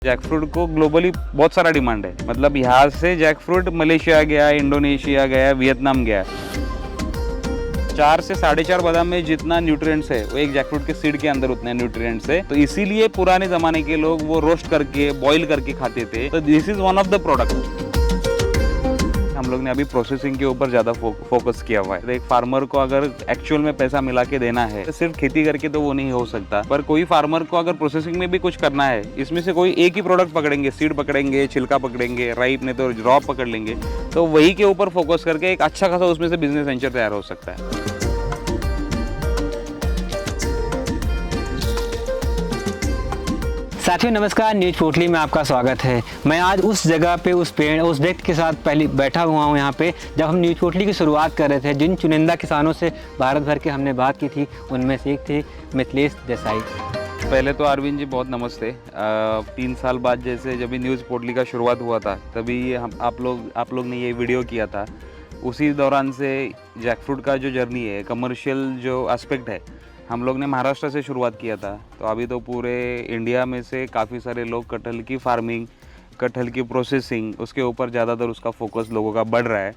Jackfruit को globally बहुत सारा डिमांड है। मतलब यहाँ से जैकफ्रूट मलेशिया गया, इंडोनेशिया गया, वियतनाम गया। 4 से 4.5 बादाम में जितना न्यूट्रिएंट्स है वो एक जैकफ्रूट के सीड के अंदर उतने न्यूट्रिएंट्स है। तो इसीलिए पुराने जमाने के लोग वो रोस्ट करके बॉईल करके खाते थे। तो this is one of the product. हम लोग ने अभी प्रोसेसिंग के ऊपर ज़्यादा फोकस किया हुआ है। तो एक फार्मर को अगर एक्चुअल में पैसा मिला के देना है तो सिर्फ खेती करके तो वो नहीं हो सकता, पर कोई फार्मर को अगर प्रोसेसिंग में भी कुछ करना है, इसमें से कोई एक ही प्रोडक्ट पकड़ेंगे, सीड पकड़ेंगे, छिलका पकड़ेंगे, राइप नहीं तो रॉ पकड़ लेंगे, तो वही के ऊपर फोकस करके एक अच्छा खासा उसमें से बिजनेस वेंचर तैयार हो सकता है। साथियों नमस्कार, न्यूज पोटली में आपका स्वागत है। मैं आज उस जगह पे उस पेड़ उस व्यक्ति के साथ पहले बैठा हुआ हूँ यहाँ पे, जब हम न्यूज पोटली की शुरुआत कर रहे थे। जिन चुनिंदा किसानों से भारत भर के हमने बात की थी उनमें से एक थे मिथिलेश देसाई। पहले तो अरविंद जी बहुत नमस्ते। 3 साल बाद जैसे जब भी न्यूज़ पोटली का शुरुआत हुआ था तभी हम आप लोग ने ये वीडियो किया था। उसी दौरान से जैकफ्रूट का जो जर्नी है, कमर्शियल जो एस्पेक्ट है, हम लोग ने महाराष्ट्र से शुरुआत किया था। तो अभी तो पूरे इंडिया में से काफ़ी सारे लोग कटहल की फार्मिंग, कटहल की प्रोसेसिंग, उसके ऊपर ज़्यादातर उसका फोकस लोगों का बढ़ रहा है।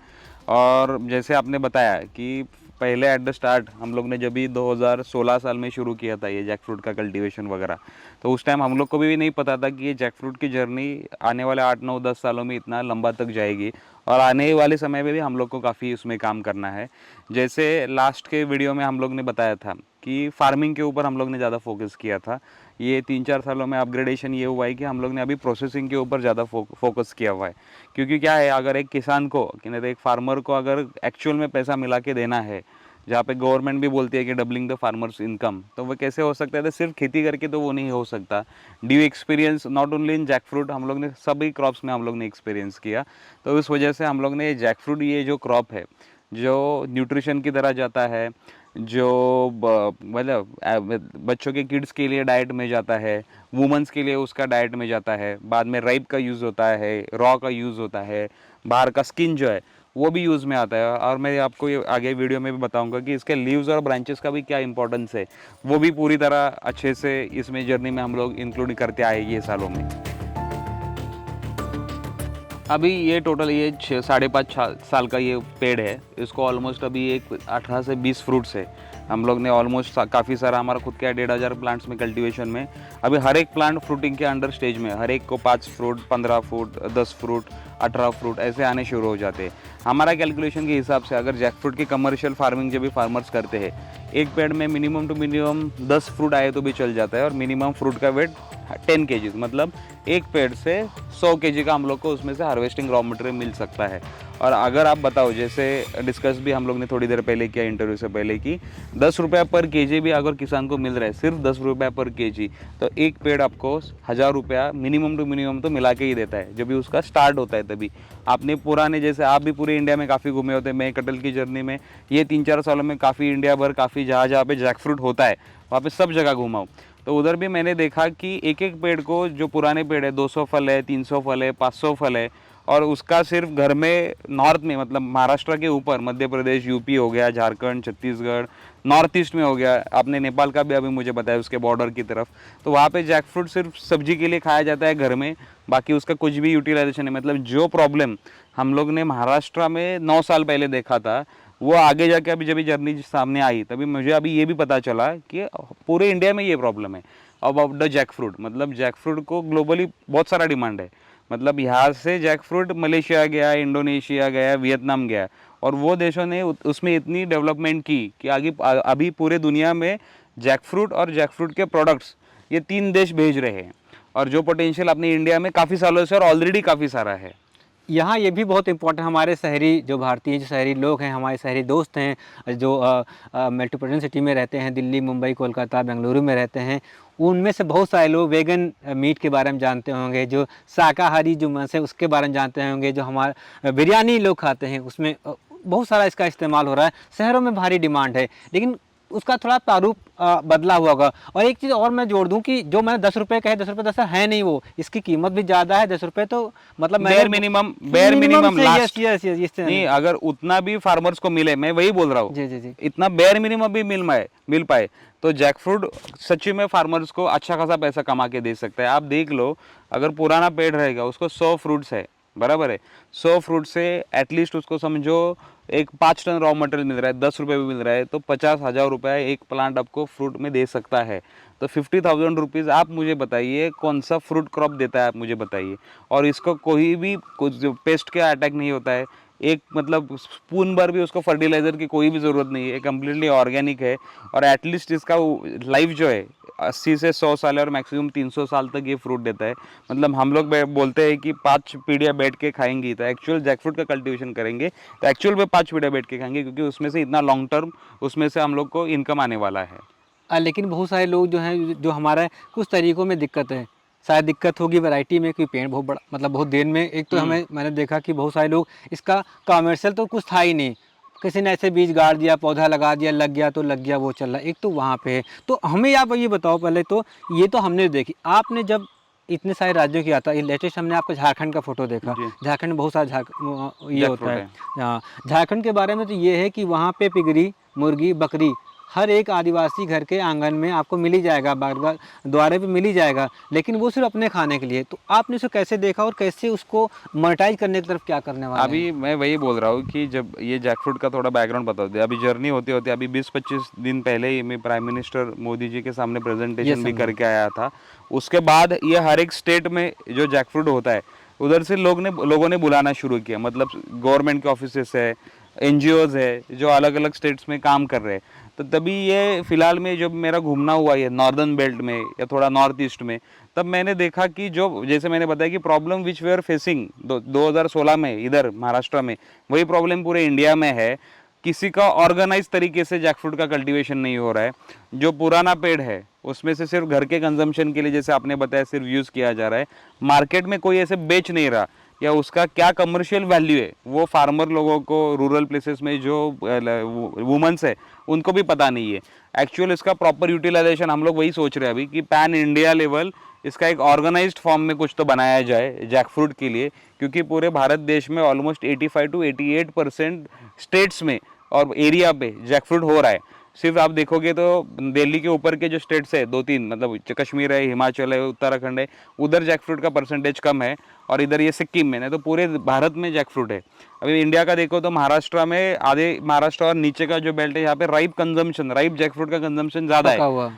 और जैसे आपने बताया कि पहले एट द स्टार्ट हम लोग ने जब भी 2016 साल में शुरू किया था ये जैकफ्रूट का कल्टीवेशन वगैरह, तो उस टाइम हम लोग को भी नहीं पता था कि ये जैकफ्रूट की जर्नी आने वाले 8, 9, 10 सालों में इतना लंबा तक जाएगी। और आने वाले समय में भी हम लोग को काफ़ी उसमें काम करना है। जैसे लास्ट के वीडियो में हम लोग ने बताया था कि फार्मिंग के ऊपर हम लोग ने ज़्यादा फोकस किया था। ये 3-4 सालों में अपग्रेडेशन ये हुआ है कि हम लोग ने अभी प्रोसेसिंग के ऊपर ज़्यादा फोकस किया हुआ है। क्योंकि क्या है, अगर एक किसान को कि नहीं तो एक फार्मर को अगर एक्चुअल में पैसा मिला के देना है, जहाँ पे गवर्नमेंट भी बोलती है कि डबलिंग द फार्मर्स इनकम, तो वो कैसे हो सकता है? तो सिर्फ खेती करके तो वो नहीं हो सकता। Due experience not only in jackfruit, हम लोग ने सभी क्रॉप्स में हम लोग ने एक्सपीरियंस किया। तो इस वजह से हम लोग ने जैकफ्रूट, ये जो क्रॉप है जो न्यूट्रिशन की तरह जाता है, जो मतलब बच्चों के किड्स के लिए डाइट में जाता है, वुमेंस के लिए उसका डाइट में जाता है, बाद में राइप का यूज़ होता है, रॉ का यूज़ होता है, बाहर का स्किन जो है वो भी यूज़ में आता है। और मैं आपको ये आगे वीडियो में भी बताऊंगा कि इसके लीव्स और ब्रांचेस का भी क्या इंपॉर्टेंस है, वो भी पूरी तरह अच्छे से इसमें जर्नी में हम लोग इंक्लूड करते आए ये सालों में। अभी ये टोटल ये 5.5 साल का ये पेड़ है। इसको ऑलमोस्ट अभी एक 18 से 20 फ्रूट्स है। हम लोग ने ऑलमोस्ट काफ़ी सारा, हमारा खुद का 1,500 प्लांट्स में कल्टीवेशन में। अभी हर एक प्लांट फ्रूटिंग के अंडर स्टेज में, हर एक को 5 फ्रूट, 15 फ्रूट, 10 फ्रूट, 18 फ्रूट ऐसे आने शुरू हो जाते हैं। हमारा कैलकुलेशन के हिसाब से अगर जैकफ्रूट की कमर्शियल फार्मिंग जब भी फार्मर्स करते हैं, एक पेड़ में मिनिमम टू मिनिमम 10 फ्रूट आए तो भी चल जाता है। और मिनिमम फ्रूट का वेट 10 kg, मतलब एक पेड़ से 100 kg का हम लोग को उसमें से हार्वेस्टिंग रॉ मटेरियल मिल सकता है। और अगर आप बताओ, जैसे डिस्कस भी हम लोग ने थोड़ी देर पहले किया इंटरव्यू से पहले, कि 10 रुपये पर kg भी अगर किसान को मिल रहा है, सिर्फ 10 रुपये पर kg, तो एक पेड़ आपको 1000 रुपया मिनिमम टू मिनिमम तो मिला के ही देता है जब भी उसका स्टार्ट होता है। तभी आपने पुराने, जैसे आप भी पूरे इंडिया में काफ़ी घूमे होते हैं, मैं कटहल की जर्नी में ये 3-4 सालों में काफ़ी इंडिया भर, काफ़ी जहाँ जहाँ पे जैकफ्रूट होता है वहाँ पे सब जगह घूमा हूँ। तो उधर भी मैंने देखा कि एक एक पेड़ को, जो पुराने पेड़ है, 200 फल है, 300 फल है, 500 फल है, और उसका सिर्फ घर में नॉर्थ में, मतलब महाराष्ट्र के ऊपर, मध्य प्रदेश, यूपी हो गया, झारखंड, छत्तीसगढ़, नॉर्थ ईस्ट में हो गया, आपने नेपाल का भी अभी मुझे बताया उसके बॉर्डर की तरफ, तो वहाँ पे जैकफ्रूट सिर्फ सब्जी के लिए खाया जाता है घर में, बाकी उसका कुछ भी यूटिलाइजेशन है। मतलब जो प्रॉब्लम हम लोग ने महाराष्ट्र में 9 साल पहले देखा था, वो आगे जाके अभी जब जर्नी सामने आई तभी मुझे अभी ये भी पता चला कि पूरे इंडिया में ये प्रॉब्लम है अबाउट द जैकफ्रूट। मतलब जैकफ्रूट को ग्लोबली बहुत सारा डिमांड है। मतलब यहाँ से जैकफ्रूट मलेशिया गया, इंडोनेशिया गया, वियतनाम गया, और वो देशों ने उसमें इतनी डेवलपमेंट की कि आगे अभी पूरे दुनिया में जैकफ्रूट और जैकफ्रूट के प्रोडक्ट्स ये 3 देश भेज रहे हैं। और जो पोटेंशियल अपने इंडिया में काफ़ी सालों से और ऑलरेडी काफ़ी सारा है। यहाँ ये भी बहुत इम्पोर्टेंट, हमारे शहरी जो भारतीय जो शहरी लोग हैं, हमारे शहरी दोस्त हैं जो मेट्रोपॉलिटन सिटी में रहते हैं, दिल्ली, मुंबई, कोलकाता, बेंगलुरु में रहते हैं, उनमें से बहुत सारे लोग वेगन मीट के बारे में जानते होंगे, जो शाकाहारी जो मांस है उसके बारे में जानते होंगे, जो हमारा बिरयानी लोग खाते हैं उसमें बहुत सारा इसका इस्तेमाल हो रहा है। शहरों में भारी डिमांड है, लेकिन उसका थोड़ा प्रारूप बदला हुआ होगा। और एक चीज़ और मैं जोड़ दूं कि जो मैंने 10 रुपये कहे, 10 रुपये 10 है नहीं, वो इसकी कीमत भी ज़्यादा है। 10 रुपये तो मतलब बेर मिनिमम से लास्ट। यस नहीं, अगर उतना भी फार्मर्स को मिले, मैं वही बोल रहा हूँ, जी जी जी इतना बेर मिनिमम भी मिल पाए तो जैक फ्रूट सच्ची में फार्मर्स को अच्छा खासा पैसा कमा के दे सकता है। आप देख लो, अगर पुराना पेड़ रहेगा, उसको 100 फ्रूट्स है, बराबर है, 100 फ्रूट से एटलीस्ट उसको समझो एक 5 टन रॉ मटेरियल मिल रहा है, 10 रुपये भी मिल रहा है, तो 50,000 रुपये एक प्लांट आपको फ्रूट में दे सकता है। तो 50,000 रुपीज़ आप मुझे बताइए कौन सा फ्रूट क्रॉप देता है, आप मुझे बताइए। और इसको कोई भी कुछ पेस्ट का अटैक नहीं होता है, एक मतलब स्पून भर भी उसको फर्टिलाइज़र की कोई भी ज़रूरत नहीं है, कम्प्लीटली ऑर्गेनिक है। और एटलीस्ट इसका लाइफ जो है 80 से 100 साल है और मैक्सिमम 300 साल तक ये फ्रूट देता है। मतलब हम लोग बोलते हैं कि 5 पीढ़ियाँ बैठ के खाएंगी, तो एक्चुअल जैकफ्रूट का कल्टीवेशन करेंगे तो एक्चुअल में 5 पीढ़ियाँ बैठ के खाएंगे, क्योंकि उसमें से इतना लॉन्ग टर्म उसमें से हम लोग को इनकम आने वाला है। लेकिन बहुत सारे लोग जो हैं, जो हमारा कुछ तरीक़ों में दिक्कत है, शायद दिक्कत होगी वैरायटी में, कि पेड़ बहुत बड़ा, मतलब बहुत देर में, एक तो मैंने देखा कि बहुत सारे लोग, इसका कमर्शियल तो कुछ था ही नहीं, किसी ने ऐसे बीज गाड़ दिया, पौधा लगा दिया, लग गया तो लग गया, वो चल रहा है, एक तो वहाँ पे है। तो हमें आप ये बताओ पहले तो, ये तो हमने देखी, आपने जब इतने सारे राज्यों की आता, ये लेटेस्ट हमने आपको झारखंड का फोटो देखा, जी, झारखंड में बहुत सारा ये होता जैकफ्रूट है। है। हाँ, झारखंड के बारे में तो ये है कि वहाँ पे पिगरी, मुर्गी, बकरी हर एक आदिवासी घर के आंगन में आपको मिल ही जाएगा, बारगार द्वारे पे मिल ही जाएगा, लेकिन वो सिर्फ अपने खाने के लिए। तो आपने उसे कैसे देखा और कैसे उसको मोनेटाइज करने की तरफ क्या करने वाले हैं? अभी मैं वही बोल रहा हूँ कि जब ये जैकफ्रूट का थोड़ा बैकग्राउंड बता दे। अभी जर्नी होते होते अभी 20-25 दिन पहले ही मैं प्राइम मिनिस्टर मोदी जी के सामने प्रेजेंटेशन भी करके आया था। उसके बाद ये हर एक स्टेट में जो जैकफ्रूट होता है, उधर से लोगों ने बुलाना शुरू किया। मतलब गवर्नमेंट के ऑफिसेस है, एनजीओज है, जो अलग अलग स्टेट्स में काम कर रहे हैं। तो तभी ये फिलहाल में जब मेरा घूमना हुआ ये नॉर्दर्न बेल्ट में या थोड़ा नॉर्थ ईस्ट में, तब मैंने देखा कि जो जैसे मैंने बताया कि problem which we are facing 2016 में इधर महाराष्ट्र में, वही प्रॉब्लम पूरे इंडिया में है। किसी का ऑर्गेनाइज तरीके से जैकफ्रूट का कल्टीवेशन नहीं हो रहा है। जो पुराना पेड़ है उसमें से सिर्फ घर के कंजम्पशन के लिए, जैसे आपने बताया, सिर्फ यूज़ किया जा रहा है। मार्केट में कोई ऐसे बेच नहीं रहा, या उसका क्या कमर्शियल वैल्यू है वो फार्मर लोगों को, रूरल प्लेसेस में जो वुमेंस है उनको भी पता नहीं है। एक्चुअल इसका प्रॉपर यूटिलाइजेशन हम लोग वही सोच रहे हैं अभी कि पैन इंडिया लेवल इसका एक ऑर्गेनाइज्ड फॉर्म में कुछ तो बनाया जाए जैकफ्रूट के लिए, क्योंकि पूरे भारत देश में ऑलमोस्ट 85 to 88% स्टेट्स में और एरिया पे जैकफ्रूट हो रहा है। सिर्फ आप देखोगे तो दिल्ली के ऊपर के जो स्टेट्स है 2-3, मतलब कश्मीर है, हिमाचल है, उत्तराखंड है, उधर जैकफ्रूट का परसेंटेज कम है। और इधर ये सिक्किम में, नहीं तो पूरे भारत में जैकफ्रूट है। अभी इंडिया का देखो तो महाराष्ट्र में, आधे महाराष्ट्र और नीचे का जो बेल्ट है यहाँ पे राइप जैकफ्रूट का कंजम्पशन ज़्यादा है।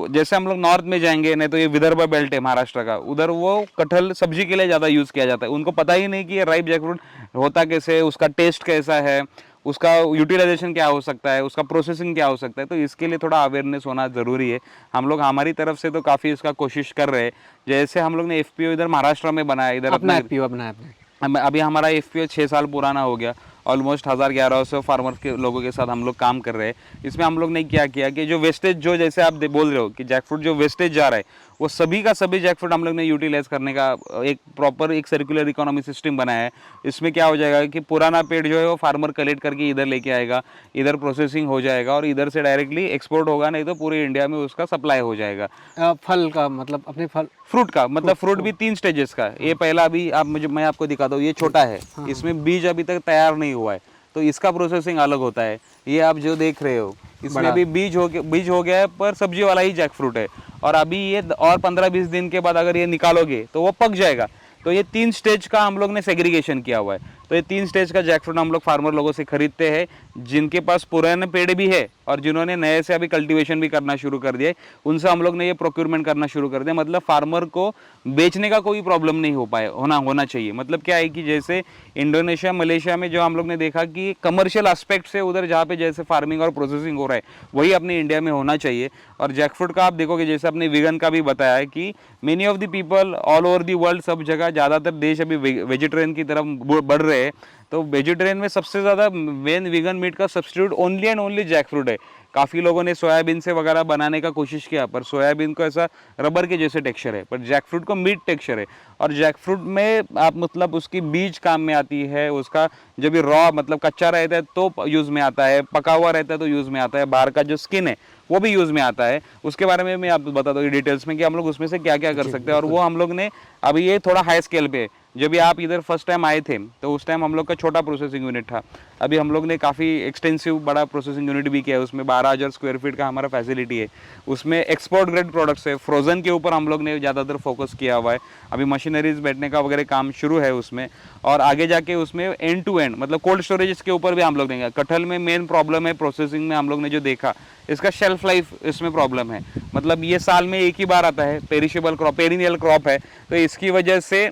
जैसे हम लोग नॉर्थ में जाएंगे, नहीं तो ये विदर्भ बेल्ट है महाराष्ट्र का, उधर वो कटहल सब्जी के लिए ज़्यादा यूज़ किया जाता है। उनको पता ही नहीं कि ये राइप जैकफ्रूट होता कैसे है, उसका टेस्ट कैसा है, उसका यूटिलाइजेशन क्या हो सकता है, उसका प्रोसेसिंग क्या हो सकता है। तो इसके लिए थोड़ा अवेयरनेस होना ज़रूरी है। हम लोग हमारी तरफ से तो काफ़ी इसका कोशिश कर रहे हैं। जैसे हम लोग ने एफपीओ इधर महाराष्ट्र में बनाया, इधर अपना एफपीओ अपना है। अभी हमारा एफपीओ 6 साल पुराना हो गया। ऑलमोस्ट 1100 फार्मर्स के लोगों के साथ हम लोग काम कर रहे हैं। इसमें हम लोग ने क्या किया कि जो वेस्टेज, जो जैसे आप बोल रहे हो कि जैकफ्रूट जो वेस्टेज जा रहा है, वो सभी का सभी जैकफ्रूट हम लोग ने यूटिलाइज करने का एक प्रॉपर एक सर्कुलर इकोनॉमी सिस्टम बनाया है। इसमें क्या हो जाएगा कि पुराना पेड़ जो है वो फार्मर कलेक्ट करके इधर लेके आएगा, इधर प्रोसेसिंग हो जाएगा और इधर से डायरेक्टली एक्सपोर्ट होगा, नहीं तो पूरे इंडिया में उसका सप्लाई हो जाएगा। फल का मतलब अपने फल, फ्रूट का मतलब फ्रूट भी 3 स्टेजेस का। ये पहला, अभी आप मैं आपको दिखाता हूँ, ये छोटा है, इसमें बीज अभी तक तैयार नहीं हुआ है, तो इसका प्रोसेसिंग अलग होता है। ये आप जो देख रहे हो इसमें भी बीज हो गया है, पर सब्जी वाला ही जैकफ्रूट है। और अभी ये और 15-20 दिन के बाद अगर ये निकालोगे तो वो पक जाएगा। तो ये 3 स्टेज का हम लोग ने सेग्रीगेशन किया हुआ है। तो ये 3 स्टेज का जैकफ्रूट हम लोग फार्मर लोगों से खरीदते हैं, जिनके पास पुराने पेड़ भी है और जिन्होंने नए से अभी कल्टीवेशन भी करना शुरू कर दिया, उनसे हम लोग ने ये प्रोक्योरमेंट करना शुरू कर दिया। मतलब फार्मर को बेचने का कोई प्रॉब्लम नहीं होना चाहिए। मतलब क्या है कि जैसे इंडोनेशिया, मलेशिया में जो हम लोग ने देखा कि कमर्शियल एस्पेक्ट से उधर जहाँ पे जैसे फार्मिंग और प्रोसेसिंग हो रहा है, वही अपने इंडिया में होना चाहिए। और जैकफ्रूट का आप देखोगे, जैसे अपने वीगन का भी बताया है कि many of the people all over the world, सब जगह ज़्यादातर देश अभी वेजिटेरियन की तरफ बढ़ रहे हैं। तो वेजिटेरियन में सबसे ज़्यादा मेन वीगन मीट का substitute only and only jackfruit है। काफ़ी लोगों ने सोयाबीन से वगैरह बनाने का कोशिश किया, पर सोयाबीन को ऐसा रबर के जैसे टेक्सचर है, पर जैकफ्रूट को मीट टेक्सचर है। और जैकफ्रूट में आप मतलब उसकी बीज काम में आती है, उसका जब ये रॉ मतलब कच्चा रहता है तो यूज़ में आता है, पका हुआ रहता है तो यूज़ में आता है, बाहर का जो स्किन है वो भी यूज़ में आता है। उसके बारे में मैं आपको बता दूँ डिटेल्स में कि हम लोग उसमें से क्या क्या कर सकते हैं। और वो हम लोग ने अभी ये थोड़ा हाई स्केल पे है। जब भी आप इधर फर्स्ट टाइम आए थे तो उस टाइम हम लोग का छोटा प्रोसेसिंग यूनिट था। अभी हम लोग ने काफ़ी एक्सटेंसिव बड़ा प्रोसेसिंग यूनिट भी किया है, उसमें 12,000 स्क्वायर फीट का हमारा फैसिलिटी है। उसमें एक्सपोर्ट ग्रेड प्रोडक्ट्स है, फ्रोज़न के ऊपर हम लोग ने ज़्यादातर फोकस किया हुआ है। अभी मशीनरीज बैठने का वगैरह काम शुरू है उसमें, और आगे जाके उसमें एंड टू एंड मतलब कोल्ड स्टोरेज के ऊपर भी हम लोग देंगे। कटहल में मेन प्रॉब्लम है प्रोसेसिंग में, हम लोग ने जो देखा इसका शेल्फ लाइफ इसमें प्रॉब्लम है। मतलब ये साल में एक ही बार आता है, पेरिशेबल क्रॉप पेरिनियल क्रॉप है, तो इसकी वजह से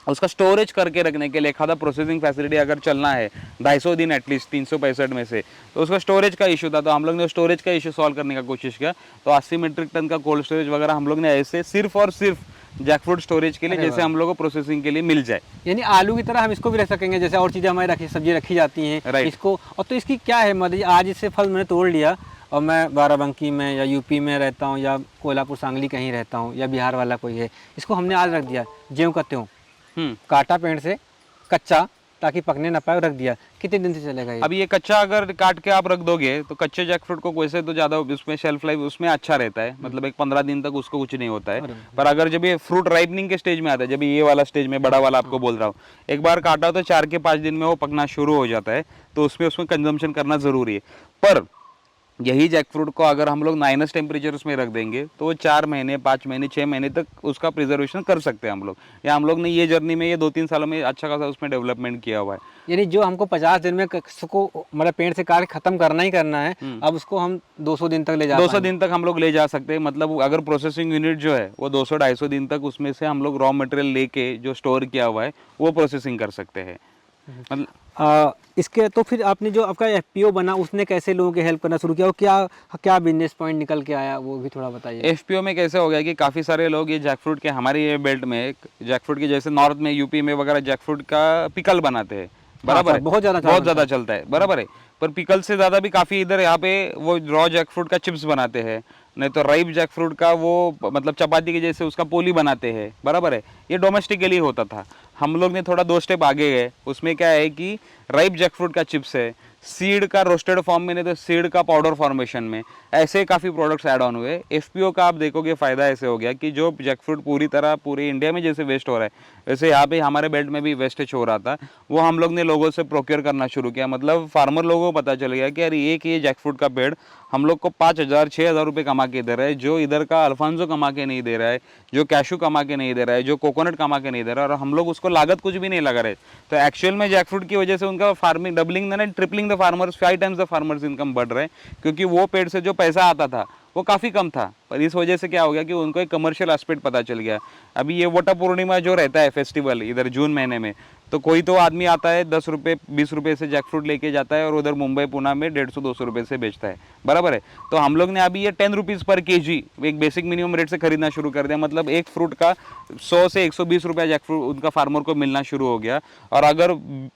उसका स्टोरेज करके रखने के लिए एक आधा प्रोसेसिंग फैसिलिटी अगर चलना है 250 दिन एटलीस्ट 365 में से, तो उसका स्टोरेज का इशू था। तो हम लोग ने स्टोरेज का इशू सॉल्व करने का कोशिश किया। तो 80 मीट्रिक टन का कोल्ड स्टोरेज वगैरह हम लोग ने ऐसे सिर्फ और सिर्फ जैकफ्रूट स्टोरेज के लिए, जैसे हम लोग को प्रोसेसिंग के लिए मिल जाए। यानी आलू की तरह हम इसको भी रख सकेंगे, जैसे और चीज़ें हमारी रखी सब्जी रखी जाती हैं Right. इसको। और तो इसकी क्या है मतलब, आज इससे फल मैंने तोड़ लिया और मैं बाराबंकी में या यूपी में रहता हूँ या कोल्हापुर सांगली कहीं रहता हूँ या बिहार वाला कोई है, इसको हमने आज रख दिया ज्यों का त्यों, काटा पेड़ से कच्चा ताकि पकने ना पाए, रख दिया, कितने दिन से चलेगा ये? अभी ये कच्चा अगर काट के आप रख दोगे तो कच्चे जैकफ्रूट को वैसे तो ज़्यादा उसमें शेल्फ लाइफ उसमें अच्छा रहता है, मतलब एक 15 दिन तक उसको कुछ नहीं होता है। पर अगर जब ये फ्रूट राइपनिंग के स्टेज में आता है, जब ये वाला स्टेज में बड़ा वाला आपको बोल रहा हूँ, एक बार काटा तो 4 के 5 दिन में वो पकना शुरू हो जाता है, तो उसमें कंजम्पशन करना ज़रूरी है। पर यही जैकफ्रूट को अगर हम लोग माइनस टेम्परेचर्स में रख देंगे तो वो 4 महीने 5 महीने 6 महीने तक उसका प्रिजर्वेशन कर सकते हैं हम लोग। या हम लोग ने ये जर्नी में ये 2-3 सालों में अच्छा खासा उसमें डेवलपमेंट किया हुआ है। यानी जो हमको 50 दिन में उसको मतलब पेड़ से काट के खत्म करना ही करना है, अब उसको हम 200 दिन तक ले जा 200 दिन तक हम लोग ले जा सकते हैं। मतलब अगर प्रोसेसिंग यूनिट जो है वो 200-250 दिन तक उसमें से हम लोग रॉ मटेरियल लेके जो स्टोर किया हुआ है वो प्रोसेसिंग कर सकते हैं। मतलब इसके तो फिर आपने जो आपका एफपीओ बना उसने कैसे लोगों की हेल्प करना शुरू किया और क्या क्या बिजनेस पॉइंट निकल के आया वो भी थोड़ा बताइए। एफपीओ में कैसे हो गया कि काफ़ी सारे लोग ये जैकफ्रूट के हमारे ये बेल्ट में जैकफ्रूट की जैसे नॉर्थ में यूपी में वगैरह जैकफ्रूट का पिकल बनाते हैं, बराबर है, बहुत ज़्यादा चलता है, बराबर है। पर पिकल से ज़्यादा भी काफ़ी इधर यहाँ पे वो रॉ जैकफ्रूट का चिप्स बनाते हैं, नहीं तो राइप जैकफ्रूट का वो मतलब चपाती के जैसे उसका पोली बनाते हैं, बराबर है। ये डोमेस्टिकली होता था। हम लोग ने थोड़ा 2 स्टेप आगे गए। उसमें क्या है कि राइप जैकफ्रूट का चिप्स है, सीड का रोस्टेड फॉर्म में, नहीं तो सीड का पाउडर फॉर्मेशन में, ऐसे काफ़ी प्रोडक्ट्स ऐड ऑन हुए। एफपीओ का आप देखोगे फ़ायदा ऐसे हो गया कि जो जैकफ्रूट पूरी तरह पूरे इंडिया में जैसे वेस्ट हो रहा है वैसे यहाँ पे हमारे बेल्ट में भी वेस्टेज हो रहा था, वो हम लोग ने लोगों से प्रोक्योर करना शुरू किया। मतलब फार्मर लोगों को पता चल गया कि अरे एक ये जैकफ्रूट का पेड़ हम लोग को 5,000-6,000 रुपये कमा के दे रहा है, जो इधर का अल्फांसो कमा के नहीं दे रहा है, जो कैशू कमा के नहीं दे रहा है, जो कोकोनट कमा के नहीं दे रहा है, और हम लोग उसको लागत कुछ भी नहीं लगा रहे। तो एक्चुअल में जैकफ्रूट की वजह से उनका फार्मिंग डबलिंग ना tripling the farmers 5 times the farmers income बढ़ रहा है, क्योंकि वो पेड़ से जो पैसा आता था वो काफ़ी कम था। पर इस वजह से क्या हो गया कि उनको एक कमर्शियल एस्पेक्ट पता चल गया। अभी ये वोटा पूर्णिमा जो रहता है फेस्टिवल इधर जून महीने में, तो कोई तो आदमी आता है 10 रुपये 20 रुपये से जैकफ्रूट लेके जाता है और उधर मुंबई पुणे में 150-200 रुपये से बेचता है, बराबर है। तो हम लोग ने अभी ये 10 रुपीज़ पर केजी एक बेसिक मिनिमम रेट से खरीदना शुरू कर दिया। मतलब एक फ्रूट का 100 से 120 रुपया जैकफ्रूट उनका फार्मर को मिलना शुरू हो गया। और अगर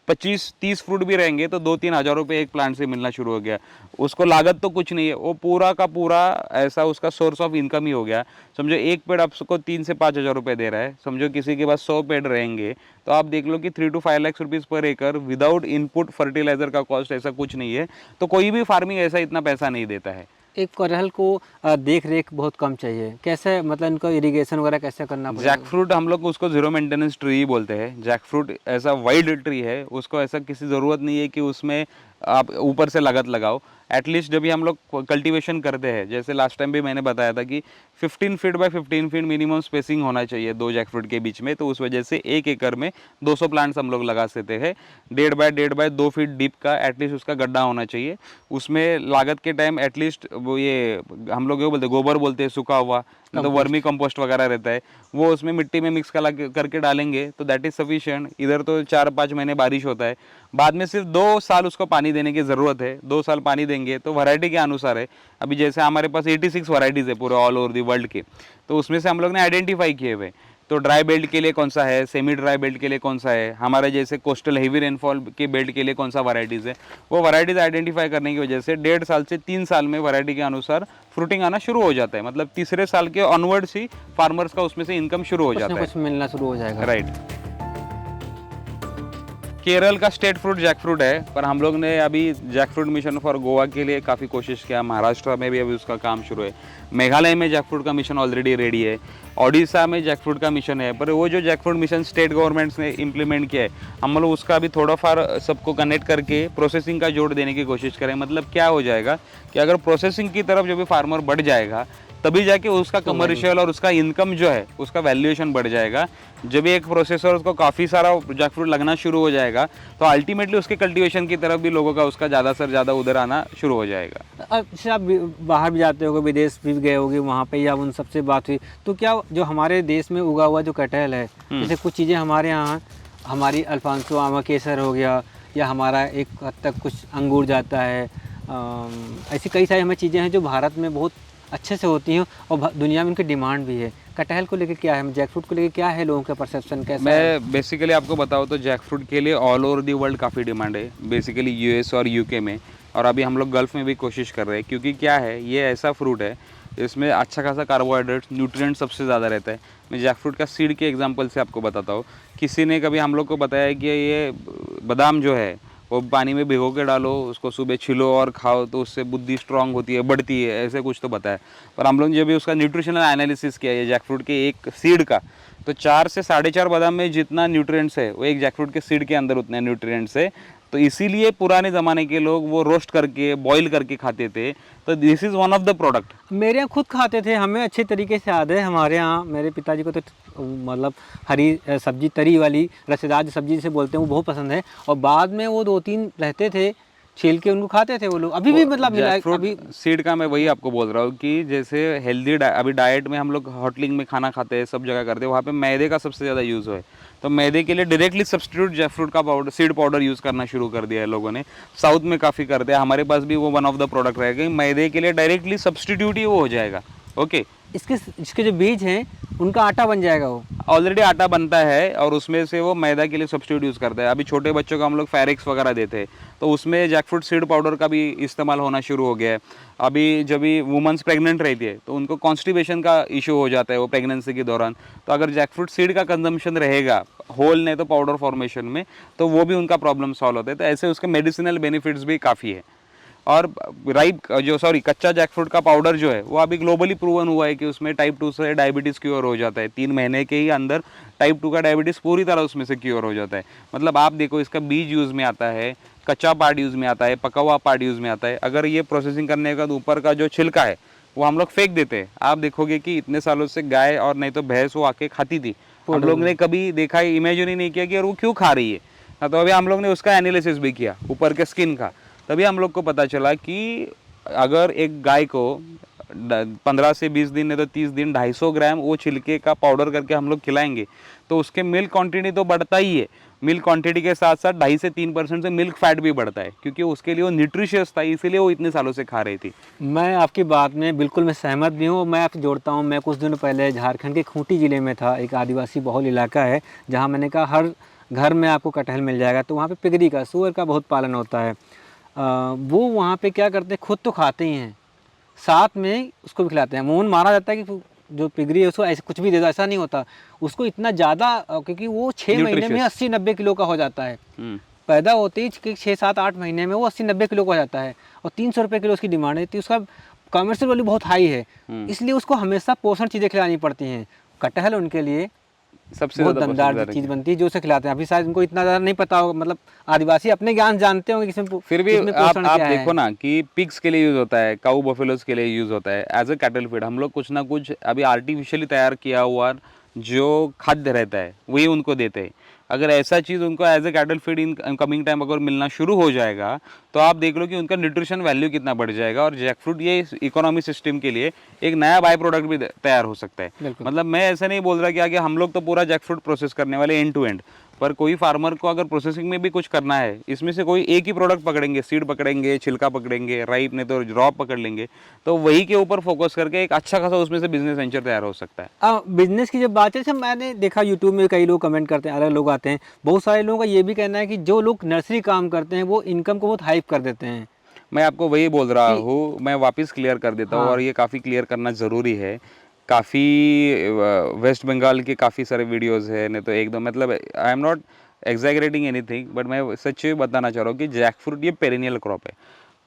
25-30 फ्रूट भी रहेंगे तो 2-3 हज़ार रुपये एक प्लांट से मिलना शुरू हो गया। उसको लागत तो कुछ नहीं है, वो पूरा का पूरा ऐसा उसका सोर्स ऑफ इनकम ही हो गया। समझो एक पेड़ आपको 3 से 5 हज़ार रुपये दे रहा है, समझो किसी के पास 100 पेड़ रहेंगे तो आप देख लो कि 3 to 5 लाख रुपीज़ पर एकड़ विदाउट इनपुट फर्टिलाइजर का कॉस्ट ऐसा कुछ नहीं है। तो कोई भी फार्मिंग ऐसा इतना पैसा नहीं देता है। एक कटहल को देख रेख बहुत कम चाहिए, कैसे मतलब इनको इरिगेशन वगैरह कैसे करना पड़ेगा? जैकफ्रूट हम लोग उसको जीरो मेंटेनेंस ट्री ही बोलते हैं। जैकफ्रूट ऐसा वाइल्ड ट्री है, उसको ऐसा किसी ज़रूरत नहीं है कि उसमें आप ऊपर से लागत लगाओ। एटलीस्ट जब भी हम लोग कल्टीवेशन करते हैं, जैसे लास्ट टाइम भी मैंने बताया था कि 15 feet by 15 feet minimum spacing होना चाहिए 2 जैकफ्रूट के बीच में। तो उस वजह से 1 एकड़ में 200 प्लांट्स हम लोग लगा सकते हैं। 1.5 बाय 2 फीट डीप का एटलीस्ट उसका गड्ढा होना चाहिए। उसमें लागत के टाइम एटलीस्ट वो ये हम लोग ये बोलते हैं गोबर बोलते हैं, सूखा हुआ, मतलब वर्मी कंपोस्ट वगैरह रहता है, वो उसमें मिट्टी में मिक्स करके डालेंगे तो दैट इज़ सफिशिएंट। इधर तो 4-5 महीने बारिश होता है, बाद में सिर्फ 2 साल उसको पानी देने की ज़रूरत है। 2 साल पानी देंगे तो वैरायटी के अनुसार है। अभी जैसे हमारे पास 86 वैरायटीज़ है पूरे ऑल ओवर दी वर्ल्ड के, तो उसमें से हम लोग ने आइडेंटिफाई किए हुए तो ड्राई बेल्ट के लिए कौन सा है, सेमी ड्राई बेल्ट के लिए कौन सा है, हमारे जैसे कोस्टल हेवी रेनफॉल के बेल्ट के लिए कौन सा वैरायटीज़ है, वो वैरायटीज़ आइडेंटिफाई करने की वजह से 1.5 साल से 3 साल में वैरायटी के अनुसार फ्रूटिंग आना शुरू हो जाता है। मतलब तीसरे साल के ऑनवर्ड्स ही फार्मर्स का उसमें से इनकम शुरू हो कुछ जाता ना है। कुछ मिलना शुरू हो जाएगा। राइट। केरल का स्टेट फ्रूट जैक फ्रूट है, पर हम लोग ने अभी jackfruit mission for Goa के लिए काफ़ी कोशिश किया। महाराष्ट्र में भी अभी उसका काम शुरू है। मेघालय में जैक फ्रूट का मिशन ऑलरेडी रेडी है। ओडिशा में जैक फ्रूट का मिशन है, पर वो जो jackfruit mission state governments ने इम्प्लीमेंट किया है, हम लोग उसका अभी थोड़ा फार सबको कनेक्ट करके प्रोसेसिंग का जोड़ देने की कोशिश करें। मतलब क्या हो जाएगा कि अगर प्रोसेसिंग की तरफ जब भी फार्मर बढ़ जाएगा, तभी जाके उसका कमर्शियल और उसका इनकम जो है उसका वैल्यूएशन बढ़ जाएगा। जब एक प्रोसेसर को काफ़ी सारा जैक फ्रूट लगना शुरू हो जाएगा, तो अल्टीमेटली उसके कल्टीवेशन की तरफ भी लोगों का उसका ज़्यादा से ज़्यादा उधर आना शुरू हो जाएगा। अब जैसे आप बाहर भी जाते होगे, विदेश भी गए होगे, वहाँ पे या उन सबसे बात हुई, तो क्या जो हमारे देश में उगा हुआ जो कटहल है, जैसे कुछ चीज़ें हमारे यहाँ, हमारी अल्फांसो आमा केसर हो गया, या हमारा एक हद तक कुछ अंगूर जाता है, ऐसी कई सारी हमें चीज़ें हैं जो भारत में बहुत अच्छे से होती हैं और दुनिया में उनकी डिमांड भी है। कटहल को लेकर क्या है, जैक फ्रूट को लेकर क्या है, लोगों का परसेप्शन कैसा है? मैं बेसिकली आपको बताऊँ तो जैक फ्रूट के लिए ऑल ओवर दी वर्ल्ड काफ़ी डिमांड है, बेसिकली यूएस और यूके में, और अभी हम लोग गल्फ़ में भी कोशिश कर रहे हैं। क्योंकि क्या है, ये ऐसा फ्रूट है इसमें अच्छा खासा कार्बोहाइड्रेट्स, न्यूट्रिएंट सबसे ज़्यादा रहता है। मैं जैक फ्रूट का सीड के एग्जांपल से आपको बताता हूँ। किसी ने कभी हम लोग को बताया कि ये बादाम जो है वो पानी में भिगो के डालो, उसको सुबह छिलो और खाओ तो उससे बुद्धि स्ट्रांग होती है, बढ़ती है, ऐसे कुछ तो बताया। पर हम लोग जब भी उसका न्यूट्रिशनल एनालिसिस किया है जैक फ्रूट के एक सीड का, तो 4 से 4.5 बादाम में जितना न्यूट्रिएंट्स है वो एक जैक फ्रूट के सीड के अंदर उतने न्यूट्रिएंट्स है। तो इसीलिए पुराने ज़माने के लोग वो रोस्ट करके बॉईल करके खाते थे। तो this is one of the product. मेरे यहाँ खुद खाते थे, हमें अच्छे तरीके से याद है। हमारे यहाँ मेरे पिताजी को तो मतलब हरी सब्जी, तरी वाली रसेदार जो सब्जी जिसे बोलते हैं, वो बहुत पसंद है। और बाद में वो 2-3 रहते थे, छील के उनको खाते थे वो लोग। अभी भी मतलब अभी सीड का मैं वही आपको बोल रहा हूँ कि जैसे हेल्दी अभी डाइट में हम लोग होटलिंग में खाना खाते हैं, सब जगह करते हैं, वहाँ पे मैदे का सबसे ज़्यादा यूज़ है। तो मैदे के लिए डायरेक्टली सब्स्टिट्यूट जैक फ्रूट का पाउडर, सीड पाउडर यूज़ करना शुरू कर दिया है लोगों ने। साउथ में काफ़ी करते हैं, हमारे पास भी वो वन ऑफ द प्रोडक्ट रहेगा। मैदे के लिए डायरेक्टली सब्स्टिट्यूट ही वो हो जाएगा। ओके, इसके जो बीज हैं उनका आटा बन जाएगा, वो ऑलरेडी आटा बनता है और उसमें से वो मैदा के लिए सब्स्टिट्यूट यूज़ करता है। अभी छोटे बच्चों को हम लोग फैरिक्स वगैरह देते हैं, तो उसमें जैकफ्रूट सीड पाउडर का भी इस्तेमाल होना शुरू हो गया है। अभी जब भी वुमेंस प्रेग्नेंट रहती है तो उनको कॉन्स्टिपेशन का इशू हो जाता है वो प्रेगनेंसी के दौरान। तो अगर जैकफ्रूट सीड का कंजम्पशन रहेगा होल नहीं तो पाउडर फॉर्मेशन में, तो वो भी उनका प्रॉब्लम सॉल्व होता है। तो ऐसे उसके मेडिसिनल बेनिफिट्स भी काफ़ी है। और कच्चा जैकफ्रूट का पाउडर जो है वो अभी ग्लोबली प्रूवन हुआ है कि उसमें टाइप 2 से डायबिटीज़ क्योर हो जाता है। 3 महीने के ही अंदर टाइप 2 का डायबिटीज़ पूरी तरह उसमें से क्योर हो जाता है। मतलब आप देखो, इसका बीज यूज़ में आता है, कच्चा पार्ट यूज़ में आता है, पका हुआ पार्ट यूज़ में आता है। अगर ये प्रोसेसिंग करने के बाद ऊपर का जो छिलका है वो हम लोग फेंक देते हैं। आप देखोगे कि इतने सालों से गाय और नहीं तो भैंस वो आके खाती थी, हम लोग ने कभी देखा, इमेजिन ही नहीं किया कि यार वो क्यों खा रही है। तो अभी हम लोग ने उसका एनालिसिस भी किया ऊपर के स्किन का, तभी हम लोग को पता चला कि अगर एक गाय को 15 से 20 दिन नहीं तो 30 दिन 250 ग्राम वो छिलके का पाउडर करके हम लोग खिलाएंगे, तो उसके मिल्क क्वांटिटी तो बढ़ता ही है। मिल्क क्वांटिटी के साथ साथ 2.5 से 3% से मिल्क फैट भी बढ़ता है, क्योंकि उसके लिए वो न्यूट्रिशियस था, इसीलिए वो इतने सालों से खा रही थी। मैं आपकी बात में बिल्कुल मैं सहमत भी हूँ। मैं आपसे जोड़ता हूँ, मैं कुछ दिनों पहले झारखंड के खूंटी ज़िले में था, एक आदिवासी बहुल इलाका है जहाँ मैंने कहा हर घर में आपको कटहल मिल जाएगा। तो वहाँ पे पिगरी का, सूअर का बहुत पालन होता है। वो वहाँ पे क्या करते हैं, खुद तो खाते ही हैं, साथ में उसको भी खिलाते हैं। मून मारा जाता है कि जो पिगरी है उसको ऐसे कुछ भी दे दो, ऐसा नहीं होता। उसको इतना ज़्यादा, क्योंकि वो 6 महीने में 80-90 किलो का हो जाता है। पैदा होते ही 6-7-8 महीने में वो 80-90 किलो का हो जाता है, और 300 रुपये किलो उसकी डिमांड है। तो उसका कमर्शियल वैल्यू बहुत हाई है, इसलिए उसको हमेशा पोषण चीज़ें खिलानी पड़ती हैं। कटहल उनके लिए सबसे बहुत दमदार चीज़ बनती है जो उसे खिलाते हैं। अभी शायद उनको इतना ज़्यादा नहीं पता होगा, मतलब आदिवासी अपने ज्ञान जानते होंगे कि फिर भी आप देखो ना कि पिग्स के लिए यूज़ होता है, काऊ बफेलोज के लिए यूज़ होता है एज अ कैटल फीड। हम लोग कुछ ना कुछ अभी आर्टिफिशियली तैयार किया हुआ जो खाद्य रहता है वही उनको देते हैं। अगर ऐसा चीज़ उनको as a cattle feed in coming time अगर मिलना शुरू हो जाएगा, तो आप देख लो कि उनका न्यूट्रिशन वैल्यू कितना बढ़ जाएगा। और जैकफ्रूट ये इकोनॉमी सिस्टम के लिए एक नया बाय प्रोडक्ट भी तैयार हो सकता है। मतलब मैं ऐसा नहीं बोल रहा कि आगे हम लोग तो पूरा जैकफ्रूट प्रोसेस करने वाले एंड टू एंड, पर कोई फार्मर को अगर प्रोसेसिंग में भी कुछ करना है, इसमें से कोई एक ही प्रोडक्ट पकड़ेंगे, सीड पकड़ेंगे, छिलका पकड़ेंगे, राइप नहीं तो रॉ पकड़ लेंगे, तो वही के ऊपर फोकस करके एक अच्छा खासा उसमें से बिजनेस वेंचर तैयार हो सकता है। बिजनेस की जब बात है, जैसे मैंने देखा यूट्यूब में कई लोग कमेंट करते हैं, अलग लोग आते हैं, बहुत सारे लोगों का ये भी कहना है कि जो लोग नर्सरी काम करते हैं वो इनकम को बहुत हाइप कर देते हैं मैं आपको वही बोल रहा कि हूँ, मैं वापस क्लियर कर देता हूँ, हाँ। और ये काफ़ी क्लियर करना ज़रूरी है। काफ़ी वेस्ट बंगाल के काफ़ी सारे वीडियोस है, नहीं तो एकदम मतलब I am not exaggerating anything, but मैं सच बताना चाह रहा हूँ कि जैक फ्रूट ये पेरिनियल क्रॉप है।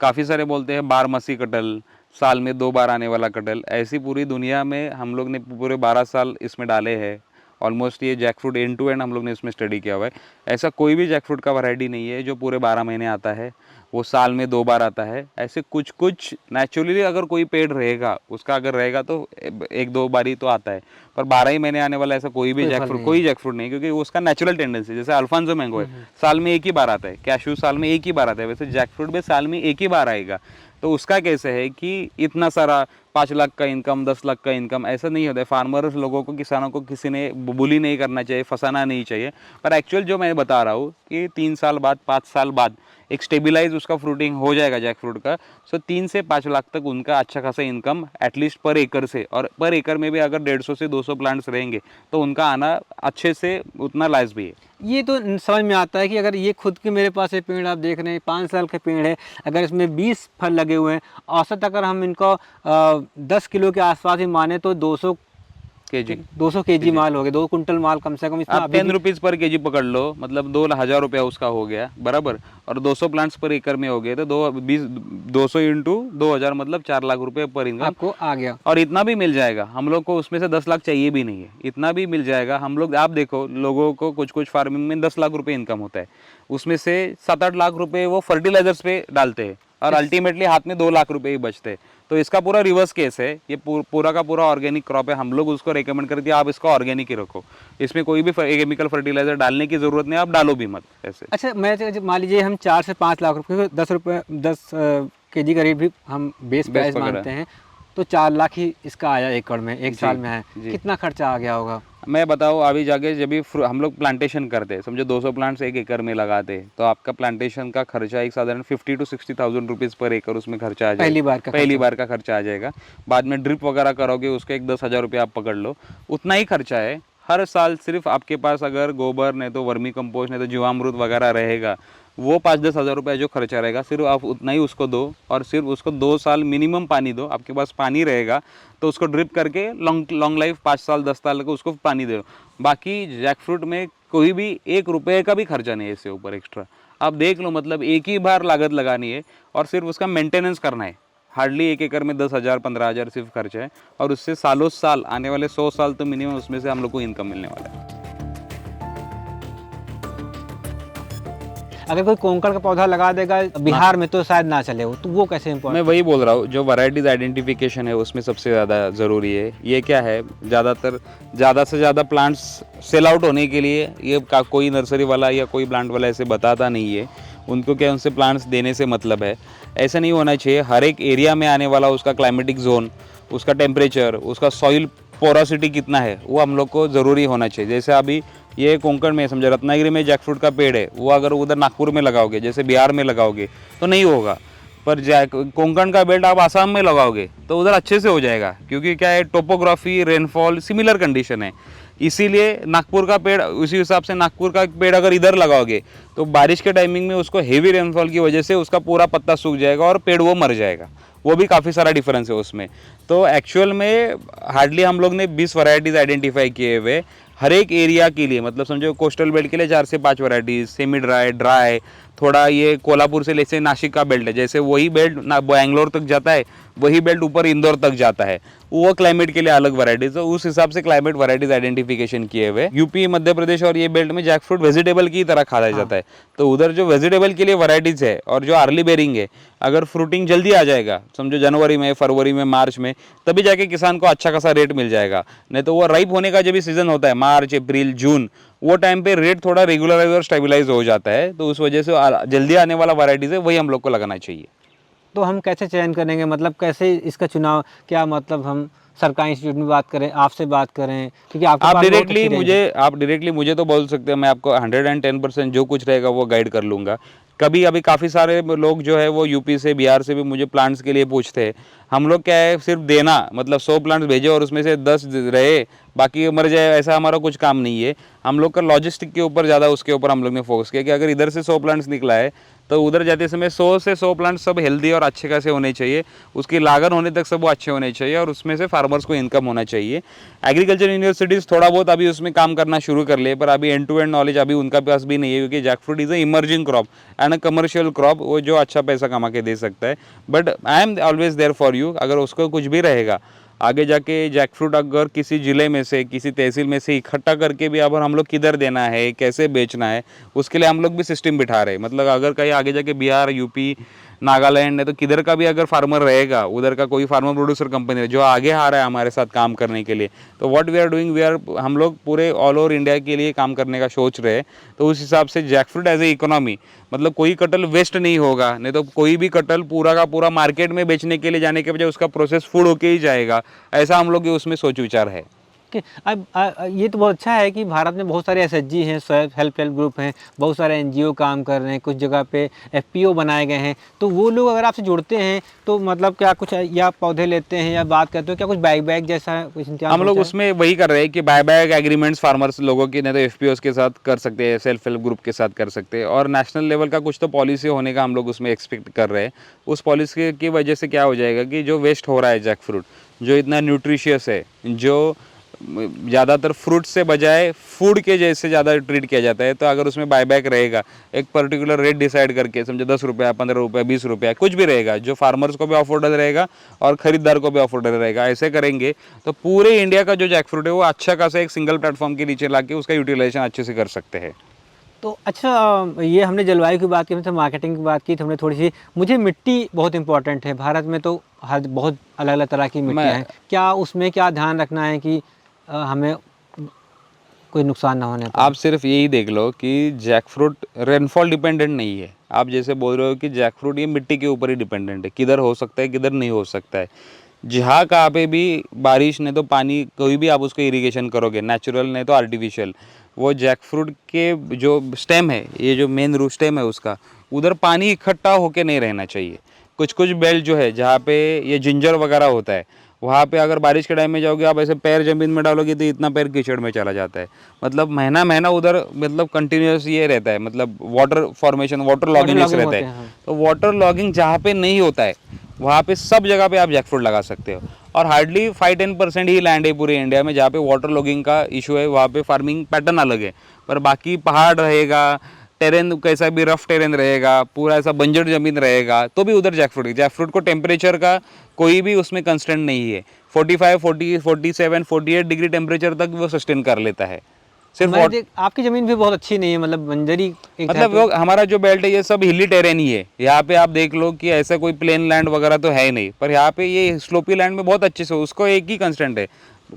काफ़ी सारे बोलते हैं बारहमासी कटल, साल में 2 बार आने वाला कटल। ऐसी पूरी दुनिया में हम लोग ने पूरे 12 साल इसमें डाले हैं। ऑलमोस्ट ये jackfruit end to end हम लोग ने इसमें स्टडी किया हुआ है। ऐसा कोई भी जैक फ्रूट का वैरायटी नहीं है जो पूरे 12 महीने आता है, वो साल में 2 बार आता है। ऐसे कुछ कुछ नेचुरली अगर कोई पेड़ रहेगा, उसका अगर रहेगा तो 1-2 बार ही तो आता है, पर 12 ही महीने आने वाला ऐसा कोई भी कोई जैक फल फ्रूट, नहीं कोई है। जैक फ्रूट नहीं, क्योंकि उसका नेचुरल टेंडेंसी, जैसे अल्फांसो मैंगो है, साल में एक ही बार आता है, कैशू साल में एक ही बार आता है, वैसे जैक फ्रूट भी साल में एक ही बार आएगा। तो उसका कैसे है कि इतना सारा 5 लाख का इनकम, 10 लाख का इनकम, ऐसा नहीं होता है। फार्मर्स लोगों को, किसानों को किसी ने बुली नहीं करना चाहिए, फंसाना नहीं चाहिए। पर एक्चुअल जो मैं बता रहा हूँ कि 3 साल बाद, 5 साल बाद एक स्टेबिलाइज उसका फ्रूटिंग हो जाएगा जैक फ्रूट का, सो 3 से 5 लाख तक उनका अच्छा खासा इनकम एटलीस्ट पर एकड़ से, और पर एकड़ में भी अगर 150 से 200 प्लांट्स रहेंगे तो उनका आना अच्छे से उतना लाइज भी है। ये तो समझ में आता है कि अगर ये खुद के मेरे पास ये पेड़ आप देख रहे हैं 5 साल के पेड़ है, अगर इसमें 20 फल लगे हुए हैं, औसत अगर हम इनको 10 किलो के आसपास ही माने तो 200 केजी माल हो गया, 2 कुंटल माल कम से कम इसमें आप अभी 10 भी। रुपीज़ पर केजी पकड़ लो, मतलब 2,000 रुपया उसका हो गया बराबर, और 200 प्लांट्स पर एकड़ में हो गए तो 200 इंटू 2,000 मतलब 4 लाख रुपए पर इनकम। आपको आ गया। और इतना भी मिल जाएगा हम लोग को, उसमें से 10 लाख चाहिए भी नहीं है, इतना भी मिल जाएगा हम लोग। आप देखो लोगों को कुछ कुछ फार्मिंग में 10 लाख रुपए इनकम होता है, उसमें से 7-8 लाख रुपए वो फर्टिलाइजर्स पे डालते हैं, और अल्टीमेटली हाथ में 2 लाख रुपए ही बचते हैं। तो इसका पूरा रिवर्स केस है, ये पूरा का पूरा ऑर्गेनिक क्रॉप है। हम लोग उसको रेकमेंड करते हैं आप इसको ऑर्गेनिक ही रखो, इसमें कोई भी केमिकल फर्टिलाइजर डालने की जरूरत नहीं, आप डालो भी मत ऐसे। अच्छा, मैं मान लीजिए हम 4 से 5 लाख रुपए, 10 केजी करीब भी हम बेस प्राइस पकड़ा। मानते हैं, तो 4 लाख ही इसका आया एकड़ में, एक साल में है। जी। कितना खर्चा आ गया होगा? मैं बताऊँ, अभी जाके जब भी हम लोग प्लांटेशन करते हैं, समझो 200 प्लांट्स एक एकड़ में लगाते हैं, तो आपका प्लांटेशन का खर्चा एक साधारण 50 to 60,000 रुपीज़ पर एकड़ उसमें खर्चा आ जाएगा। पहली बार का खर्चा आ जाएगा। बाद में ड्रिप वगैरह करोगे उसका एक 10,000 रुपये आप पकड़ लो, उतना ही खर्चा है। हर साल सिर्फ आपके पास अगर गोबर नहीं तो वर्मी कंपोस्ट नहीं तो जीवामृत वगैरह रहेगा, वो 5-10 हज़ार रुपये जो खर्चा रहेगा, सिर्फ आप उतना ही उसको दो, और सिर्फ उसको 2 साल मिनिमम पानी दो। आपके पास पानी रहेगा तो उसको ड्रिप करके लॉन्ग लाइफ 5 साल 10 साल का उसको पानी दो। बाकी जैक फ्रूट में कोई भी 1 रुपये का भी खर्चा नहीं है इससे ऊपर एक्स्ट्रा। आप देख लो, मतलब एक ही बार लागत लगानी है और सिर्फ उसका मेंटेनेंस करना है। हार्डली 1 एकड़ में 10,000 15,000 सिर्फ खर्चा है, और उससे सालों साल आने वाले 100 साल तो मिनिमम उसमें से हम लोग को इनकम मिलने वाला है। अगर कोई कोंकण का पौधा लगा देगा बिहार में तो शायद ना चले वो, तो वो कैसे मैं इम्पोर्टेंट? वही बोल रहा हूँ, जो वैरायटीज आइडेंटिफिकेशन है उसमें सबसे ज़्यादा ज़रूरी है। ये क्या है, ज़्यादातर ज़्यादा से ज़्यादा प्लांट्स सेल आउट होने के लिए ये कोई नर्सरी वाला या कोई प्लांट वाला ऐसे बताता नहीं है। उनको क्या, उनसे प्लांट्स देने से मतलब है, ऐसा नहीं होना चाहिए। हर एक एरिया में आने वाला उसका क्लाइमेटिक जोन, उसका टेम्परेचर, उसका सॉइल पोरोसिटी कितना है, वो हम लोग को ज़रूरी होना चाहिए। जैसे अभी ये कोंकण में, समझो रत्नागिरी में जैक फ्रूट का पेड़ है, वो अगर उधर नागपुर में लगाओगे, जैसे बिहार में लगाओगे तो नहीं होगा। पर कोंकण का बेल्ट आप आसाम में लगाओगे तो उधर अच्छे से हो जाएगा, क्योंकि क्या है, टोपोग्राफी, रेनफॉल सिमिलर कंडीशन है। इसीलिए नागपुर का पेड़, उसी हिसाब से नागपुर का पेड़ अगर इधर लगाओगे तो बारिश के टाइमिंग में उसको हेवी रेनफॉल की वजह से उसका पूरा पत्ता सूख जाएगा और पेड़ वो मर जाएगा। वो भी काफ़ी सारा डिफरेंस है उसमें। तो एक्चुअल में हार्डली हम लोग ने 20 वैरायटीज़ आइडेंटिफाई किए हुए हर एक एरिया के लिए। मतलब समझो कोस्टल बेल्ट के लिए 4 से 5 वैरायटीज़, सेमी ड्राई, ड्राई, थोड़ा ये कोल्हापुर से जैसे नासिक का बेल्ट है, जैसे वही बेल्ट ना बैंगलोर तक जाता है, वही बेल्ट ऊपर इंदौर तक जाता है, वो क्लाइमेट के लिए अलग वैरायटीज, तो उस हिसाब से क्लाइमेट वैरायटीज आइडेंटिफिकेशन किए हुए। यूपी, मध्य प्रदेश और ये बेल्ट में जैक फ्रूट वेजिटेबल की तरह खाया जाता है, तो उधर जो वेजिटेबल के लिए वैरायटीज है और जो अर्ली बेरिंग है, अगर फ्रूटिंग जल्दी आ जाएगा, समझो जनवरी में, फरवरी में, मार्च में, तभी जाके किसान को अच्छा खासा रेट मिल जाएगा। नहीं तो वो राइप होने का जब भी सीजन होता है, मार्च, अप्रैल, जून, वो टाइम पे रेट थोड़ा रेगुलराइज और स्टेबलाइज हो जाता है। तो उस वजह से जल्दी आने वाला वैरायटीज है वही हम लोग को लगाना चाहिए। तो हम कैसे चयन करेंगे, मतलब कैसे इसका चुनाव, क्या मतलब हम सरकारी इंस्टीट्यूट में बात करें, आपसे बात करें, क्योंकि आपके आप पास बहुत अच्छी डायरेक्टली मुझे तो बोल सकते हैं, मैं आपको 110% जो कुछ रहेगा वो गाइड कर लूँगा। कभी अभी काफ़ी सारे लोग जो है वो यूपी से, बिहार से भी मुझे प्लांट्स के लिए पूछते हैं। हम लोग क्या है, सिर्फ देना, मतलब 100 प्लांट्स भेजे और उसमें से 10 रहे, बाकी मर जाए, ऐसा हमारा कुछ काम नहीं है। हम लोग का लॉजिस्टिक के ऊपर ज़्यादा, उसके ऊपर हम लोग ने फोकस किया कि अगर इधर से 100 प्लांट्स निकला है तो उधर जाते समय 100 से 100 प्लांट सब हेल्दी और अच्छे खासे होने चाहिए, उसकी लागत होने तक सब वो अच्छे होने चाहिए और उसमें से फार्मर्स को इनकम होना चाहिए। एग्रीकल्चर यूनिवर्सिटीज़ थोड़ा बहुत अभी उसमें काम करना शुरू कर लिए, पर अभी एंड टू एंड नॉलेज अभी उनका पास भी नहीं है, क्योंकि jackfruit is a emerging crop and a commercial crop, वो जो अच्छा पैसा कमा के दे सकता है। But I am always there for you. अगर उसको कुछ भी रहेगा आगे जाके, जैकफ्रूट अगर किसी ज़िले में से, किसी तहसील में से इकट्ठा करके भी अगर हम लोग किधर देना है, कैसे बेचना है, उसके लिए हम लोग भी सिस्टम बिठा रहे हैं। मतलब अगर कहीं आगे जाके बिहार, यूपी, नागालैंड है, तो किधर का भी अगर फार्मर रहेगा, उधर का कोई फार्मर प्रोड्यूसर कंपनी है जो आगे आ रहा है हमारे साथ काम करने के लिए, तो व्हाट वी आर डूइंग, हम लोग पूरे ऑल ओवर इंडिया के लिए काम करने का सोच रहे हैं। तो उस हिसाब से जैकफ्रूट एज ए इकोनॉमी, मतलब कोई कटल वेस्ट नहीं होगा, नहीं तो कोई भी कटल पूरा का पूरा मार्केट में बेचने के लिए जाने के बजाय उसका प्रोसेस फूड होके ही जाएगा। ऐसा हम लोग के उसमें सोच विचार है। कि अब ये तो बहुत अच्छा है कि भारत में बहुत सारे एसएचजी हैं, सेल्फ हेल्प ग्रुप हैं, बहुत सारे एनजीओ काम कर रहे हैं, कुछ जगह पे एफपीओ बनाए गए हैं। तो वो लोग अगर आपसे जुड़ते हैं तो मतलब क्या कुछ, या पौधे लेते हैं या बात करते हो, क्या कुछ बैग जैसा कुछ इंतजाम हम लोग होता है? उसमें वही कर रहे हैं कि बाय बैक एग्रीमेंट्स फार्मर्स लोगों की, नहीं तो एफपीओस के साथ कर सकते हैं, सेल्फ हेल्प ग्रुप के साथ कर सकते हैं, और नेशनल लेवल का कुछ तो पॉलिसी होने का हम लोग उसमें एक्सपेक्ट कर रहे हैं। उस पॉलिसी की वजह से क्या हो जाएगा कि जो वेस्ट हो रहा है जैकफ्रूट, जो इतना न्यूट्रिशियस है, जो ज़्यादातर फ्रूट से बजाय फूड के जैसे ज़्यादा ट्रीट किया जाता है, तो अगर उसमें बायबैक रहेगा, एक पर्टिकुलर रेट डिसाइड करके, समझो 10 रुपया, 15 रुपया, 20 रुपया, कुछ भी रहेगा, जो फार्मर्स को भी अफोर्डेबल रहेगा और ख़रीदार को भी अफोर्डेबल रहेगा, ऐसे करेंगे तो पूरे इंडिया का जो जैकफ्रूट है वो अच्छा खासा एक सिंगल प्लेटफॉर्म के नीचे लाके उसका यूटिलाइजेशन अच्छे से कर सकते हैं। तो अच्छा, ये हमने जलवायु की बात की, हमने मार्केटिंग की बात की, तो हमने थोड़ी सी, मुझे मिट्टी बहुत इंपॉर्टेंट है। भारत में तो हर बहुत अलग अलग तरह की मिट्टियाँ मैं हैं, क्या उसमें क्या ध्यान रखना है कि हमें कोई नुकसान ना होने पाए? आप सिर्फ यही देख लो कि जैकफ्रूट रेनफॉल डिपेंडेंट नहीं है। आप जैसे बोल रहे हो कि जैकफ्रूट ये मिट्टी के ऊपर ही डिपेंडेंट है, किधर हो सकता है किधर नहीं हो सकता है। जहाँ कहाँ पे भी बारिश, नहीं तो पानी, कोई भी आप उसको इरिगेशन करोगे, नेचुरल नहीं तो आर्टिफिशियल, वो जैकफ्रूट के जो स्टेम है, ये जो मेन रूट स्टेम है उसका, उधर पानी इकट्ठा होके नहीं रहना चाहिए। कुछ कुछ बेल्ट जो है जहाँ पे ये जिंजर वगैरह होता है, वहाँ पे अगर बारिश के टाइम में जाओगे, आप ऐसे पैर ज़मीन में डालोगे तो इतना पैर कीचड़ में चला जाता है। मतलब महीना महीना उधर मतलब कंटिन्यूस ये रहता है, मतलब वाटर फॉर्मेशन, वाटर लॉगिंग रहता होते है। हैं, हाँ। तो वाटर लॉगिंग जहाँ पे नहीं होता है, वहाँ पे सब जगह पे आप जैकफ्रूट लगा सकते हो। और हार्डली 5-10% ही लैंड है पूरे इंडिया में जहाँ पे वाटर लॉगिंग का इशू है, वहाँ पे फार्मिंग पैटर्न अलग है। पर बाकी पहाड़ रहेगा, टेरेन कैसा भी रफ टेरेन रहेगा, पूरा ऐसा बंजर ज़मीन रहेगा, तो भी उधर जैकफ्रूट को टेम्परेचर का कोई भी उसमें कंस्टेंट नहीं है। 45, 40, 47, 48 डिग्री टेम्परेचर तक वो सस्टेन कर लेता है। सिर्फ आपकी ज़मीन भी बहुत अच्छी नहीं है, मतलब बंजरी एक मतलब वो हमारा जो बेल्ट है ये सब हिली टेरेन ही है। यहाँ पे आप देख लो कि ऐसा कोई प्लेन लैंड वगैरह तो है नहीं, पर यहाँ पे ये स्लोपी लैंड में बहुत अच्छे से, उसको एक ही कंस्टेंट है,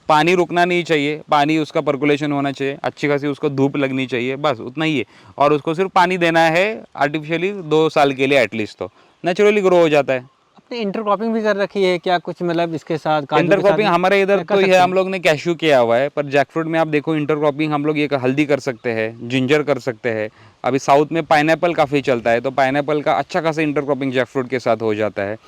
पानी रुकना नहीं चाहिए, पानी उसका पर्कुलेशन होना चाहिए, अच्छी खासी उसको धूप लगनी चाहिए, बस उतना ही है। और उसको सिर्फ पानी देना है आर्टिफिशियली 2 साल के लिए एटलीस्ट, तो नेचुरली ग्रो हो जाता है। आपने इंटरक्रॉपिंग भी कर रखी है क्या कुछ, मतलब इसके साथ काजू के साथ इंटरक्रॉपिंग हमारे इधर कर तो सकते है, हैं? हम लोग ने कैश्यू किया हुआ है, पर जैकफ्रूट में आप देखो इंटरक्रॉपिंग हम लोग ये हल्दी कर सकते हैं, जिंजर कर सकते हैं। अभी साउथ में पाइनएप्पल काफ़ी चलता है, तो पाइनएप्पल का अच्छा खासा इंटरक्रॉपिंग जैकफ्रूट के साथ हो जाता है।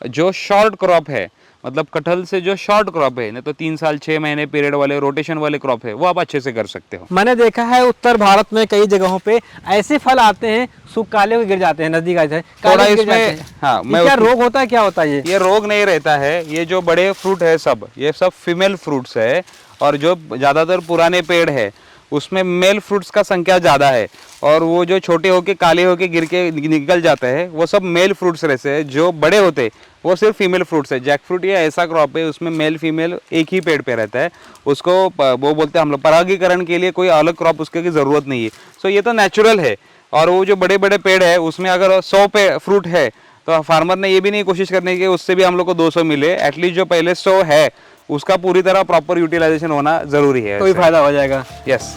जो शॉर्ट क्रॉप है, मतलब कटहल से जो शॉर्ट क्रॉप है, नहीं तो 3 साल 6 महीने पीरियड वाले रोटेशन वाले क्रॉप है, वो आप अच्छे से कर सकते हो। मैंने देखा है उत्तर भारत में कई जगहों पे ऐसे फल आते हैं, सूख काले हो गिर जाते हैं, नजदीक आते हैं, थोड़ा काले गिर इसमें, जाते हैं। हाँ, ये क्या रोग होता है, क्या होता है ये रोग नहीं रहता है। ये जो बड़े फ्रूट है सब, ये सब फीमेल फ्रूट्स है, और जो ज़्यादातर पुराने पेड़ है उसमें मेल फ्रूट्स का संख्या ज़्यादा है, और वो जो छोटे होके काले होके गिर के निकल जाते हैं वो सब मेल फ्रूट्स रहते हैं। जो बड़े होते वो सिर्फ फीमेल फ्रूट्स है। जैकफ्रूट ये ऐसा क्रॉप है उसमें मेल फीमेल एक ही पेड़ पे रहता है, उसको वो बोलते हैं हम लोग परागीकरण के लिए कोई अलग क्रॉप उसके की ज़रूरत नहीं है। सो ये तो नेचुरल है। और वो जो बड़े बड़े पेड़ है उसमें अगर 100 पे फ्रूट है, तो फार्मर ने ये भी नहीं कोशिश करनी कि उससे भी हम लोग को 200 मिले, एटलीस्ट जो पहले 100 है उसका पूरी तरह प्रॉपर यूटिलाइजेशन होना ज़रूरी है, तो भी फायदा हो जाएगा। यस।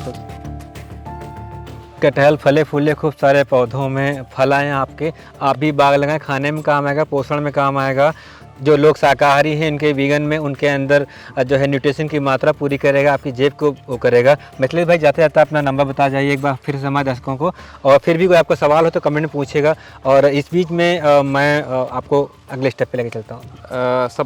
कटहल फले फूले खूब सारे पौधों में फल आए आपके, आप भी बाग लगाएं, खाने में काम आएगा, पोषण में काम आएगा। जो लोग शाकाहारी हैं इनके वीगन में उनके अंदर जो है न्यूट्रिशन की मात्रा पूरी करेगा, आपकी जेब को वो करेगा। मिथिलेश भाई जाते जाते अपना नंबर बता जाइए एक बार फिर से हमारे दर्शकों को, और फिर भी कोई आपको सवाल हो तो कमेंट में पूछिएगा, और इस बीच में मैं आपको अगले स्टेप पे लेके चलता हूँ।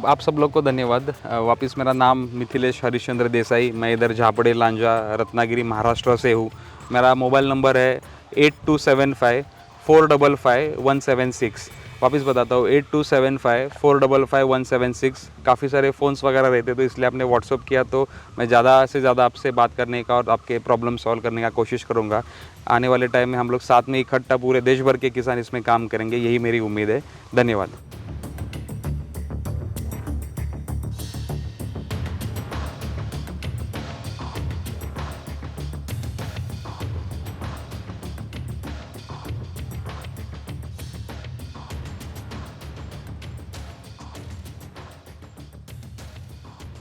आप सब लोग को धन्यवाद। वापस मेरा नाम मिथिलेश हरिश्चंद्र देसाई, मैं इधर झापड़े लांजा रत्नागिरी महाराष्ट्र से हूँ। मेरा मोबाइल नंबर है 8275-455-176। वापस बताता हूँ 8275-455-176। काफ़ी सारे फ़ोन्स वगैरह रहते तो इसलिए आपने व्हाट्सअप किया, तो मैं ज़्यादा से ज़्यादा आपसे बात करने का और आपके प्रॉब्लम सॉल्व करने का कोशिश करूँगा। आने वाले टाइम में हम लोग साथ में इकट्ठा पूरे देश भर के किसान इसमें काम करेंगे, यही मेरी उम्मीद है। धन्यवाद।